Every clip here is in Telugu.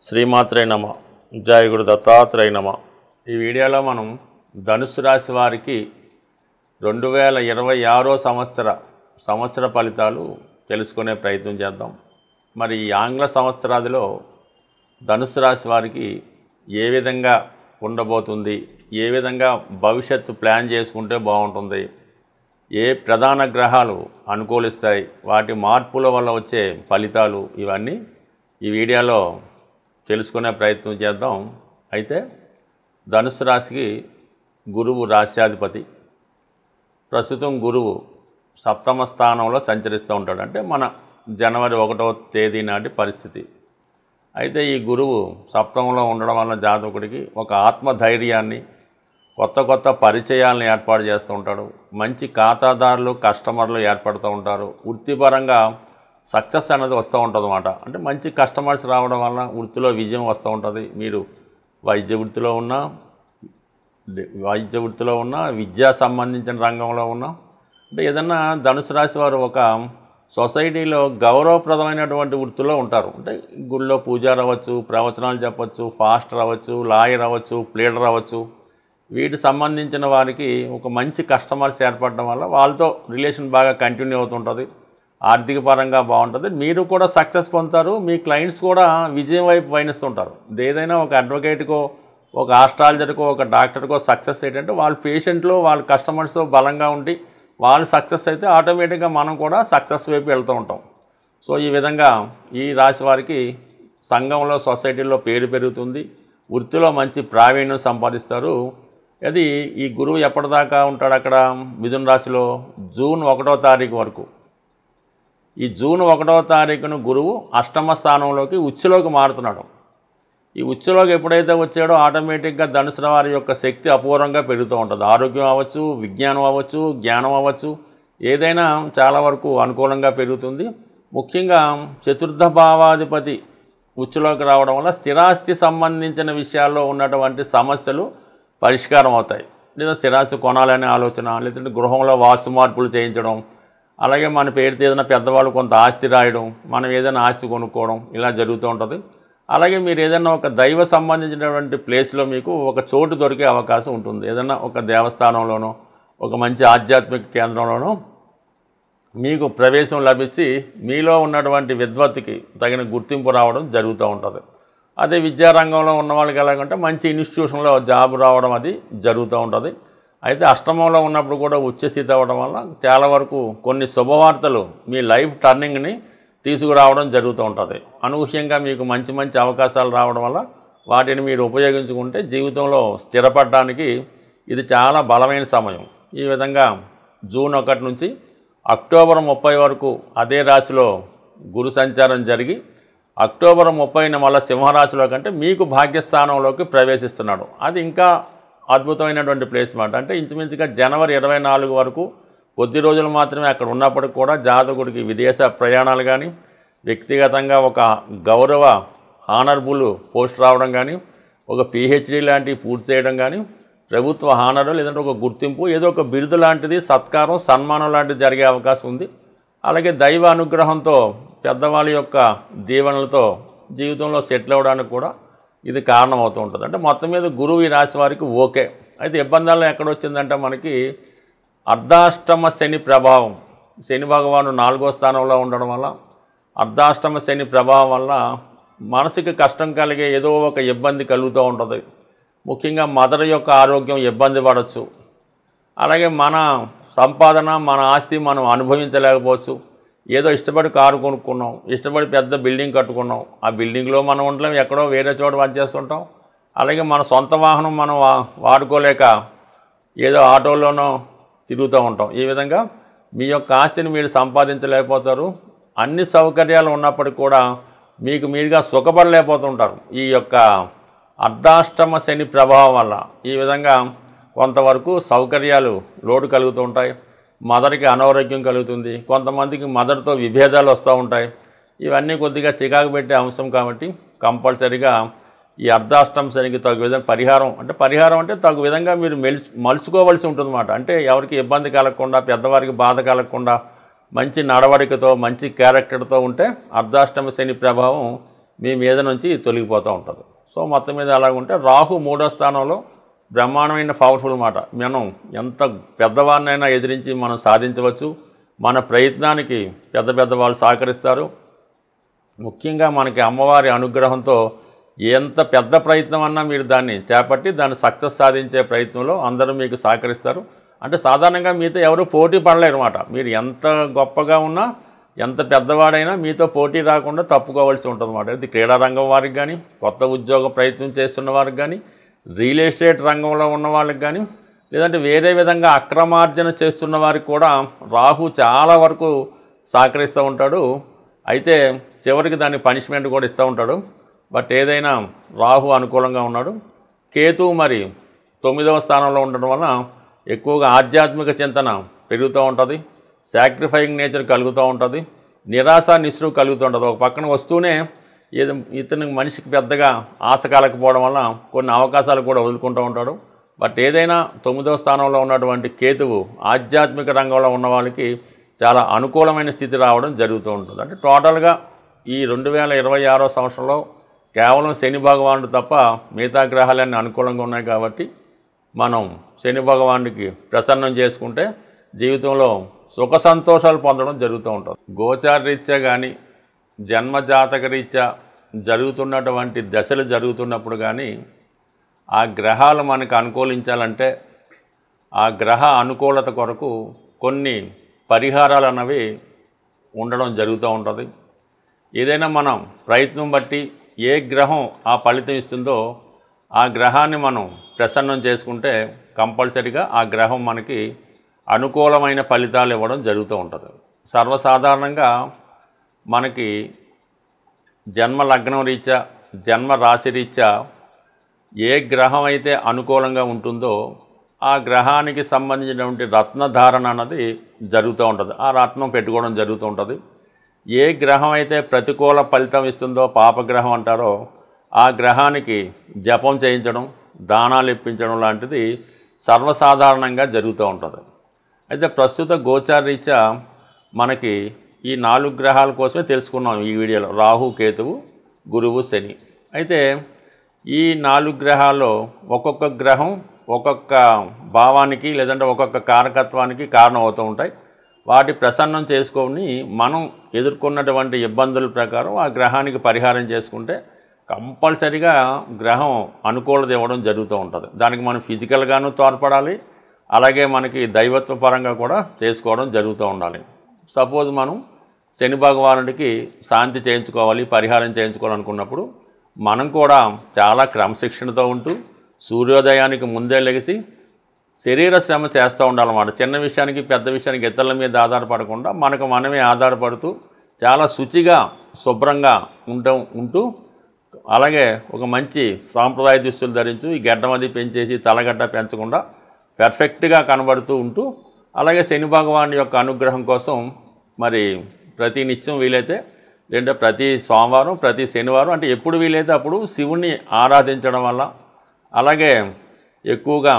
శ్రీమాత్రే నమ. జయ గురు దత్తాత్రేయ నమ. ఈ వీడియోలో మనం ధనుస్సు రాశి వారికి 2026 సంవత్సర ఫలితాలు తెలుసుకునే ప్రయత్నం చేద్దాం. మరి ఈ ఆంగ్ల సంవత్సరాదిలో ధనుస్సు రాశి వారికి ఏ విధంగా ఉండబోతుంది, ఏ విధంగా భవిష్యత్తు ప్లాన్ చేసుకుంటే బాగుంటుంది, ఏ ప్రధాన గ్రహాలు అనుకూలిస్తాయి, వాటి మార్పుల వల్ల వచ్చే ఫలితాలు, ఇవన్నీ ఈ వీడియోలో తెలుసుకునే ప్రయత్నం చేద్దాం. అయితే ధనుస్సు రాశికి గురువు రాశ్యాధిపతి. ప్రస్తుతం గురువు సప్తమ స్థానంలో సంచరిస్తూ ఉంటాడు. అంటే మన జనవరి 1వ తేదీ నాటి పరిస్థితి. అయితే ఈ గురువు సప్తమంలో ఉండడం వల్ల జాతకుడికి ఒక ఆత్మధైర్యాన్ని, కొత్త పరిచయాలను ఏర్పాటు చేస్తూ ఉంటాడు. మంచి ఖాతాదారులు, కస్టమర్లు ఏర్పడుతూ ఉంటారు. వృత్తిపరంగా సక్సెస్ అనేది వస్తూ ఉంటుంది అన్నమాట. అంటే మంచి కస్టమర్స్ రావడం వల్ల వృత్తిలో విజయం వస్తూ ఉంటుంది. మీరు వైద్య వృత్తిలో ఉన్న విద్యా సంబంధించిన రంగంలో ఉన్న, అంటే ఏదన్నా ధనుసు రాశి వారు ఒక సొసైటీలో గౌరవప్రదమైనటువంటి వృత్తిలో ఉంటారు. అంటే గుళ్ళో పూజారి అవ్వచ్చు, ప్రవచనాలు చెప్పచ్చు, ఫాస్టర్ అవ్వచ్చు, లాయర్ అవ్వచ్చు, ప్లీడర్ అవ్వచ్చు. వీటికి సంబంధించిన వారికి ఒక మంచి కస్టమర్స్ ఏర్పడడం వల్ల వాళ్ళతో రిలేషన్ బాగా కంటిన్యూ అవుతుంటుంది. ఆర్థిక పరంగా బాగుంటుంది. మీరు కూడా సక్సెస్ పొందుతారు. మీ క్లయింట్స్ కూడా విజయం వైపు పయనిస్తుంటారు. ఏదైనా ఒక అడ్వకేట్కో, ఒక ఆస్ట్రాలజర్కో, ఒక డాక్టర్కో సక్సెస్ ఏంటంటే వాళ్ళ పేషెంట్లు, వాళ్ళ కస్టమర్స్ బలంగా ఉండి వాళ్ళు సక్సెస్ అయితే ఆటోమేటిక్గా మనం కూడా సక్సెస్ వైపు వెళ్తూ ఉంటాం. సో ఈ విధంగా ఈ రాశి వారికి సంఘంలో, సొసైటీలో పేరు పెరుగుతుంది. వృత్తిలో మంచి ప్రావీణ్యం సంపాదిస్తారు. అది ఈ గురువు ఎప్పటిదాకా ఉంటాడు అక్కడ మిథున రాశిలో? జూన్ 1వ తారీఖు వరకు. ఈ జూన్ 1వ తారీఖున గురువు అష్టమ స్థానంలోకి ఉచ్చులోకి మారుతున్నాడు. ఈ ఉచ్చులోకి ఎప్పుడైతే వచ్చాడో ఆటోమేటిక్గా ధనుసు వారి యొక్క శక్తి అపూర్వంగా పెరుగుతూ ఉంటుంది. ఆరోగ్యం అవ్వచ్చు, విజ్ఞానం అవ్వచ్చు, జ్ఞానం అవ్వచ్చు, ఏదైనా చాలా వరకు అనుకూలంగా పెరుగుతుంది. ముఖ్యంగా చతుర్థ భావాధిపతి ఉచ్చులోకి రావడం వల్ల స్థిరాస్తి సంబంధించిన విషయాల్లో ఉన్నటువంటి సమస్యలు పరిష్కారం అవుతాయి. లేదా స్థిరాస్తి కొనాలనే ఆలోచన, లేదంటే గృహంలో వాస్తు మార్పులు చేయించడం, అలాగే మన పేరుతో ఏదైనా పెద్దవాళ్ళు కొంత ఆస్తి రాయడం, మనం ఏదైనా ఆస్తి కొనుక్కోవడం, ఇలా జరుగుతూ ఉంటుంది. అలాగే మీరు ఏదైనా ఒక దైవ సంబంధించినటువంటి ప్లేస్లో మీకు ఒక చోటు దొరికే అవకాశం ఉంటుంది. ఏదైనా ఒక దేవస్థానంలోనో, ఒక మంచి ఆధ్యాత్మిక కేంద్రంలోనో మీకు ప్రవేశం లభించి మీలో ఉన్నటువంటి విద్వత్తుకి తగిన గుర్తింపు రావడం జరుగుతూ ఉంటుంది. అదే విద్యారంగంలో ఉన్న వాళ్ళకి ఎలాగంటే మంచి ఇన్స్టిట్యూషన్లో జాబ్ రావడం అది జరుగుతూ ఉంటుంది. అయితే అష్టమంలో ఉన్నప్పుడు కూడా ఉచ్చస్థితి అవ్వడం వల్ల చాలా వరకు కొన్ని శుభవార్తలు మీ లైఫ్ టర్నింగ్ని తీసుకురావడం జరుగుతూ ఉంటుంది. అనూహ్యంగా మీకు మంచి అవకాశాలు రావడం వల్ల వాటిని మీరు ఉపయోగించుకుంటే జీవితంలో స్థిరపడడానికి ఇది చాలా బలమైన సమయం. ఈ విధంగా జూన్ 1 నుంచి అక్టోబర్ 30 వరకు అదే రాశిలో గురు సంచారం జరిగి అక్టోబర్ 30న మళ్ళీ సింహరాశిలో కంటే మీకు భాగ్యస్థానంలోకి ప్రవేశిస్తున్నాడు. అది ఇంకా అద్భుతమైనటువంటి ప్లేస్ మాట. అంటే ఇంచుమించుగా జనవరి 24 వరకు కొద్ది రోజులు మాత్రమే అక్కడ ఉన్నప్పటికి కూడా జాతకుడికి విదేశ ప్రయాణాలు కానీ, వ్యక్తిగతంగా ఒక గౌరవ హానర్బుల్ పోస్ట్ రావడం కానీ, ఒక పిహెచ్డి లాంటివి పూర్తి చేయడం కానీ, ప్రభుత్వ హానరు లేదంటే ఒక గుర్తింపు, ఏదో ఒక బిరుదు లాంటిది, సత్కారం, సన్మానం లాంటిది జరిగే అవకాశం ఉంది. అలాగే దైవ అనుగ్రహంతో, పెద్దవాళ్ళ యొక్క దీవెనలతో జీవితంలో సెటిల్ అవ్వడానికి కూడా ఇది కారణం అవుతూ ఉంటుంది. అంటే మొత్తం మీద గురువు ఈ రాశి వారికి ఓకే. అయితే ఇబ్బందుల్లో ఎక్కడొచ్చిందంటే మనకి అర్ధాష్టమ శని ప్రభావం. శని భగవాను 4వ స్థానంలో ఉండడం వల్ల, అర్ధాష్టమ శని ప్రభావం వల్ల మనసుకి కష్టం కలిగే ఏదో ఒక ఇబ్బంది కలుగుతూ ఉంటుంది. ముఖ్యంగా మదర్ యొక్క ఆరోగ్యం ఇబ్బంది పడవచ్చు. అలాగే మన సంపాదన, మన ఆస్తి మనం అనుభవించలేకపోవచ్చు. ఏదో ఇష్టపడి కారు కొనుక్కున్నాం, ఇష్టపడి పెద్ద బిల్డింగ్ కట్టుకున్నాం, ఆ బిల్డింగ్లో మనం ఉండలేం, ఎక్కడో వేరే చోట పనిచేస్తుంటాం. అలాగే మన సొంత వాహనం మనం వాడుకోలేక ఏదో ఆటోలోనో తిరుగుతూ ఉంటాం. ఈ విధంగా మీ యొక్క ఆస్తిని మీరు సంపాదించలేకపోతారు. అన్ని సౌకర్యాలు ఉన్నప్పటికీ కూడా మీకు మీరుగా సుఖపడలేకపోతుంటారు ఈ యొక్క అర్ధాష్టమ శని ప్రభావం వల్ల. ఈ విధంగా కొంతవరకు సౌకర్యాలు లోటు కలుగుతూ ఉంటాయి. మదర్కి అనారోగ్యం కలుగుతుంది. కొంతమందికి మదర్తో విభేదాలు వస్తూ ఉంటాయి. ఇవన్నీ కొద్దిగా చికాకు పెట్టే అంశం కాబట్టి కంపల్సరీగా ఈ అర్ధాష్టమ శనికి తగు విధంగా పరిహారం అంటే తగు విధంగా మీరు మలుచుకోవాల్సి ఉంటుందన్నమాట. అంటే ఎవరికి ఇబ్బంది కలగకుండా, పెద్దవారికి బాధ కలగకుండా మంచి నడవడికతో, మంచి క్యారెక్టర్తో ఉంటే అర్ధాష్టమ శని ప్రభావం మీ మీద నుంచి తొలగిపోతూ ఉంటుంది. సో మొత్తం మీద అలాగుంటే రాహు 3వ స్థానంలో బ్రహ్మాండమైన పవర్ఫుల్ మాట. మనం ఎంత పెద్దవారినైనా ఎదిరించి మనం సాధించవచ్చు. మన ప్రయత్నానికి పెద్ద వాళ్ళు సహకరిస్తారు. ముఖ్యంగా మనకి అమ్మవారి అనుగ్రహంతో ఎంత పెద్ద ప్రయత్నం అన్నా మీరు దాన్ని చేపట్టి దాన్ని సక్సెస్ సాధించే ప్రయత్నంలో అందరూ మీకు సహకరిస్తారు. అంటే సాధారణంగా మీతో ఎవరు పోటీ పడలేరు అన్నమాట. మీరు ఎంత గొప్పగా ఉన్నా ఎంత పెద్దవాడైనా మీతో పోటీ రాకుండా తప్పుకోవాల్సి ఉంటుంది అన్నమాట. ఇది క్రీడా రంగం వారికి కానీ, కొత్త ఉద్యోగ ప్రయత్నం చేస్తున్న వారికి కానీ, రియల్ ఎస్టేట్ రంగంలో ఉన్న వాళ్ళకి కానీ, లేదంటే వేరే విధంగా అక్రమార్జన చేస్తున్న వారికి కూడా రాహు చాలా వరకు సహకరిస్తూ ఉంటాడు. అయితే చివరికి దానికి పనిష్మెంట్ కూడా ఇస్తూ ఉంటాడు. బట్ ఏదైనా రాహు అనుకూలంగా ఉన్నాడు. కేతువు మరి 9వ స్థానంలో ఉండడం వలన ఎక్కువగా ఆధ్యాత్మిక చింతన పెరుగుతూ ఉంటుంది. సాక్రిఫైయింగ్ నేచర్ కలుగుతూ ఉంటుంది. నిరాశ నిస్పృహ కలుగుతూ ఉంటుంది. ఒక పక్కన వస్తూనే ఇతను మనిషికి పెద్దగా ఆశ కలకపోవడం వల్ల కొన్ని అవకాశాలు కూడా వదులుకుంటూ ఉంటాడు. బట్ ఏదైనా 9వ స్థానంలో ఉన్నటువంటి కేతువు ఆధ్యాత్మిక రంగంలో ఉన్న వాళ్ళకి చాలా అనుకూలమైన స్థితి రావడం జరుగుతూ ఉంటుంది. అంటే టోటల్గా ఈ 2026వ సంవత్సరంలో కేవలం శని భగవానుడు తప్ప మిగతా గ్రహాలన్నీ అనుకూలంగా ఉన్నాయి. కాబట్టి మనం శని భగవానుడికి ప్రసన్నం చేసుకుంటే జీవితంలో సుఖ సంతోషాలు పొందడం జరుగుతూ ఉంటుంది. గోచార రీత్యా కానీ జన్మజాతక రీత్యా జరుగుతున్నటువంటి దశలు జరుగుతున్నప్పుడు కానీ ఆ గ్రహాలు మనకు అనుకూలించాలంటే ఆ గ్రహ అనుకూలత కొరకు కొన్ని పరిహారాలు అన్నవి ఉండడం జరుగుతూ ఉంటుంది. ఏదైనా మనం ప్రయత్నం బట్టి ఏ గ్రహం ఆ ఫలితం ఇస్తుందో ఆ గ్రహాన్ని మనం ప్రసన్నం చేసుకుంటే కంపల్సరీగా ఆ గ్రహం మనకి అనుకూలమైన ఫలితాలు ఇవ్వడం జరుగుతూ ఉంటుంది. సర్వసాధారణంగా మనకి జన్మ లగ్నం రీత్యా జన్మ రాశి రీత్యా ఏ గ్రహం అయితే అనుకూలంగా ఉంటుందో ఆ గ్రహానికి సంబంధించినటువంటి రత్నధారణ అన్నది జరుగుతూ ఉంటుంది. ఆ రత్నం పెట్టుకోవడం జరుగుతూ ఉంటుంది. ఏ గ్రహం అయితే ప్రతికూల ఫలితం ఇస్తుందో పాపగ్రహం అంటారో ఆ గ్రహానికి జపం చేయించడం, దానాలు ఇప్పించడం లాంటిది సర్వసాధారణంగా జరుగుతూ ఉంటుంది. అయితే ప్రస్తుత గోచార రీత్యా మనకి ఈ 4 గ్రహాల కోసమే తెలుసుకున్నాం ఈ వీడియోలో. రాహు, కేతువు, గురువు, శని. అయితే ఈ 4 గ్రహాల్లో ఒక్కొక్క గ్రహం ఒక్కొక్క భావానికి లేదంటే ఒక్కొక్క కారకత్వానికి కారణం అవుతూ ఉంటాయి. వాటి ప్రసన్నం చేసుకొని మనం ఎదుర్కొన్నటువంటి ఇబ్బందుల ప్రకారం ఆ గ్రహానికి పరిహారం చేసుకుంటే కంపల్సరీగా గ్రహం అనుకూలత ఇవ్వడం జరుగుతూ ఉంటుంది. దానికి మనం ఫిజికల్గాను తోడ్పడాలి, అలాగే మనకి దైవత్వ పరంగా కూడా చేసుకోవడం జరుగుతూ ఉండాలి. సపోజ్ మనం శని భగవానుడికి శాంతి చేయించుకోవాలి, పరిహారం చేయించుకోవాలనుకున్నప్పుడు మనం కూడా చాలా క్రమశిక్షణతో ఉంటూ సూర్యోదయానికి ముందే లెగిసి శరీర శ్రమ చేస్తూ ఉండాలన్నమాట. చిన్న విషయానికి పెద్ద విషయానికి ఇతరుల మీద ఆధారపడకుండా మనకు మనమే ఆధారపడుతూ చాలా శుచిగా శుభ్రంగా ఉంటూ అలాగే ఒక మంచి సాంప్రదాయ దుస్తులు ధరించు, ఈ గడ్డమది పెంచేసి తలగడ్డ పెంచకుండా పర్ఫెక్ట్గా కనబడుతూ ఉంటూ, అలాగే శని భగవాన్ యొక్క అనుగ్రహం కోసం మరి ప్రతి నిత్యం వీలైతే లేదంటే ప్రతి సోమవారం ప్రతి శనివారం అంటే ఎప్పుడు వీలైతే అప్పుడు శివుణ్ణి ఆరాధించడం వల్ల, అలాగే ఎక్కువగా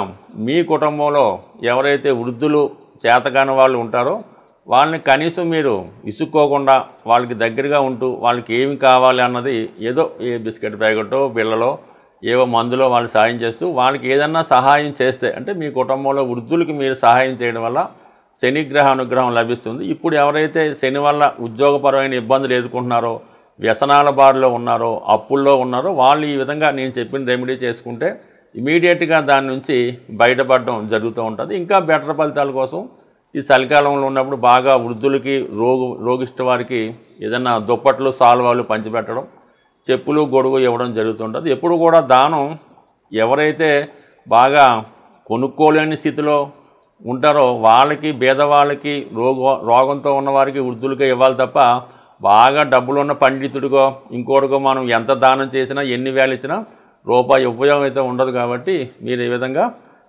మీ కుటుంబంలో ఎవరైతే వృద్ధులు చేతకాని వాళ్ళు ఉంటారో వాళ్ళని కనీసం మీరు ఇసుక్కోకుండా వాళ్ళకి దగ్గరగా ఉంటూ వాళ్ళకి ఏమి కావాలి అన్నది ఏదో ఏ బిస్కెట్ ప్యాకెటో పిల్లలో ఏవో మందులో వాళ్ళు సహాయం చేస్తూ వాళ్ళకి ఏదన్నా సహాయం చేస్తే అంటే మీ కుటుంబంలో వృద్ధులకి మీరు సహాయం చేయడం వల్ల శనిగ్రహ అనుగ్రహం లభిస్తుంది. ఇప్పుడు ఎవరైతే శని వల్ల ఉద్యోగపరమైన ఇబ్బందులు ఎదుర్కొంటున్నారో, వ్యసనాల బారిలో ఉన్నారో, అప్పుల్లో ఉన్నారో వాళ్ళు ఈ విధంగా నేను చెప్పిన రెమెడీ చేసుకుంటే ఇమీడియట్గా దాని నుంచి బయటపడడం జరుగుతూ ఉంటుంది. ఇంకా బెటర్ ఫలితాల కోసం ఈ చలికాలంలో ఉన్నప్పుడు బాగా వృద్ధులకి రోగిష్ట వారికి ఏదైనా దుప్పట్లు సాల్వాలు పంచిపెట్టడం, చెప్పులు గొడుగు ఇవ్వడం జరుగుతుంటుంది. ఎప్పుడు కూడా దానం ఎవరైతే బాగా కొనుక్కోలేని స్థితిలో ఉంటారో వాళ్ళకి, పేదవాళ్ళకి, రోగంతో ఉన్నవారికి, వృద్ధులకే ఇవ్వాలి తప్ప బాగా డబ్బులున్న పండితుడిగో ఇంకోటిగో మనం ఎంత దానం చేసినా ఎన్ని వేలు ఇచ్చినా రూపాయి ఉపయోగం అయితే ఉండదు. కాబట్టి మీరు ఈ విధంగా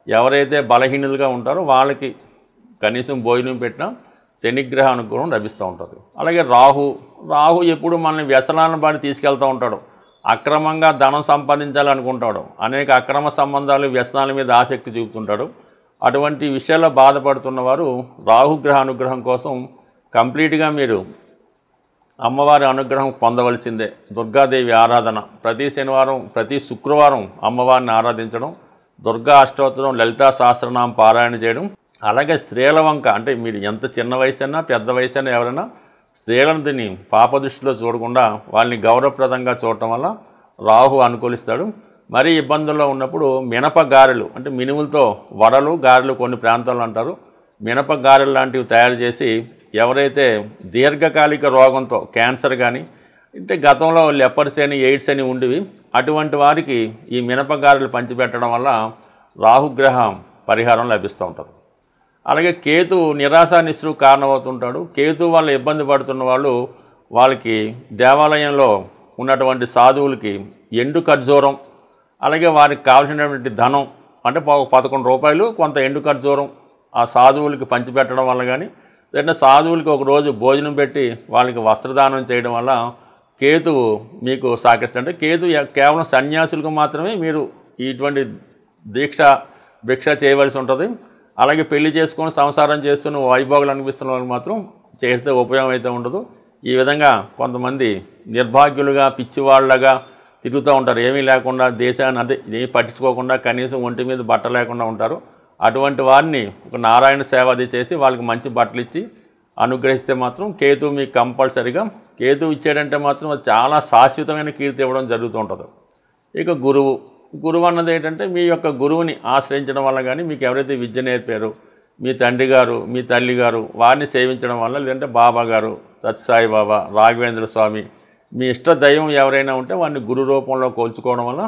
ఎవరైతే బలహీనులుగా ఉంటారో వాళ్ళకి కనీసం భోజనం పెట్టినా శనిగ్రహ అనుగ్రహం లభిస్తూ ఉంటుంది. అలాగే రాహు ఎప్పుడు మనల్ని వ్యసనాలను బాడి తీసుకెళ్తూ ఉంటాడు. అక్రమంగా ధనం సంపాదించాలనుకుంటాడు. అనేక అక్రమ సంబంధాలు, వ్యసనాల మీద ఆసక్తి చూపుతుంటాడు. అటువంటి విషయాల్లో బాధపడుతున్న వారు రాహుగ్రహ అనుగ్రహం కోసం కంప్లీట్గా మీరు అమ్మవారి అనుగ్రహం పొందవలసిందే. దుర్గాదేవి ఆరాధన ప్రతి శనివారం, ప్రతి శుక్రవారం అమ్మవారిని ఆరాధించడం, దుర్గా అష్టోత్తరం, లలితా సహస్రనామం పారాయణ చేయడం. అలాగే స్త్రీల వంక, అంటే మీరు ఎంత చిన్న వయసైనా పెద్ద వయసైనా ఎవరైనా స్త్రీలను దీన్ని పాపదృష్టిలో చూడకుండా వాళ్ళని గౌరవప్రదంగా చూడటం వల్ల రాహు అనుకూలిస్తాడు. మరీ ఇబ్బందుల్లో ఉన్నప్పుడు మినప గారెలు, అంటే మినుములతో వడలు, గారెలు కొన్ని ప్రాంతాల్లో అంటారు, మినప గారెలు లాంటివి తయారు చేసి ఎవరైతే దీర్ఘకాలిక రోగంతో క్యాన్సర్ కానీ, అంటే గతంలో లెపర్స్ అని, ఎయిడ్స్ అని ఉండేవి, అటువంటి వారికి ఈ మినప గారెలు పంచిపెట్టడం వల్ల రాహుగ్రహం పరిహారం లభిస్తూ ఉంటుంది. అలాగే కేతు నిరాశ నిస్సు కారణమవుతుంటాడు. కేతు వల్ల ఇబ్బంది పడుతున్న వాళ్ళు, వాళ్ళకి దేవాలయంలో ఉన్నటువంటి సాధువులకి ఎండు ఖర్జూరం, అలాగే వారికి కావాల్సినటువంటి ధనం, అంటే 11 రూపాయలు కొంత ఎండు ఖర్జూరం ఆ సాధువులకి పంచిపెట్టడం వల్ల కానీ, లేదంటే సాధువులకి ఒకరోజు భోజనం పెట్టి వాళ్ళకి వస్త్రదానం చేయడం వల్ల కేతువు మీకు సహకరిస్తుంది. అంటే కేతు కేవలం సన్యాసులకు మాత్రమే మీరు ఇటువంటి భిక్ష చేయవలసి ఉంటుంది. అలాగే పెళ్లి చేసుకొని సంసారం చేస్తున్న వైభోగులు అనిపిస్తున్న వాళ్ళకి మాత్రం చేస్తే ఉపయోగం అయితే ఉండదు. ఈ విధంగా కొంతమంది నిర్భాగ్యులుగా, పిచ్చివాళ్ళగా తిరుగుతూ ఉంటారు. ఏమీ లేకుండా, దేశాన్ని ఏమీ పట్టించుకోకుండా, కనీసం ఒంటి మీద బట్ట లేకుండా ఉంటారు. అటువంటి వారిని ఒక నారాయణ సేవ అది చేసి వాళ్ళకి మంచి బట్టలు ఇచ్చి అనుగ్రహిస్తే మాత్రం కేతు మీకు కంపల్సరీగా, కేతు ఇచ్చాడంటే మాత్రం అది చాలా శాశ్వతమైన కీర్తి ఇవ్వడం జరుగుతూ ఉంటుంది. ఇక గురువు అన్నది ఏంటంటే మీ యొక్క గురువుని ఆశ్రయించడం వల్ల కానీ, మీకు ఎవరైతే విద్య నేర్పారో మీ తండ్రి గారు, మీ తల్లి గారు, వారిని సేవించడం వల్ల, లేదంటే బాబా గారు, సత్యసాయి బాబా, రాఘవేంద్ర స్వామి, మీ ఇష్ట దైవం ఎవరైనా ఉంటే వారిని గురు రూపంలో కోల్చుకోవడం వల్ల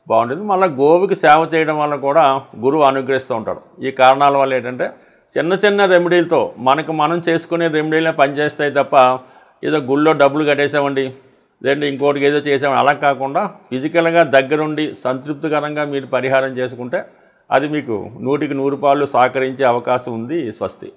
బాగుంటుంది. మళ్ళీ గోవుకి సేవ చేయడం వల్ల కూడా గురువు అనుగ్రహిస్తూ ఉంటాడు. ఈ కారణాల వల్ల ఏంటంటే చిన్న చిన్న రెమెడీలతో మనం చేసుకునే రెమెడీలే పనిచేస్తాయి తప్ప, ఏదో గుళ్ళో డబ్బులు కట్టేసామండి, లేదంటే ఇంకోటికి ఏదో చేసామని అలా కాకుండా ఫిజికల్గా దగ్గరుండి సంతృప్తికరంగా మీరు పరిహారం చేసుకుంటే అది మీకు 100కి 100 పాళ్ళు సహకరించే అవకాశం ఉంది. స్వస్తి.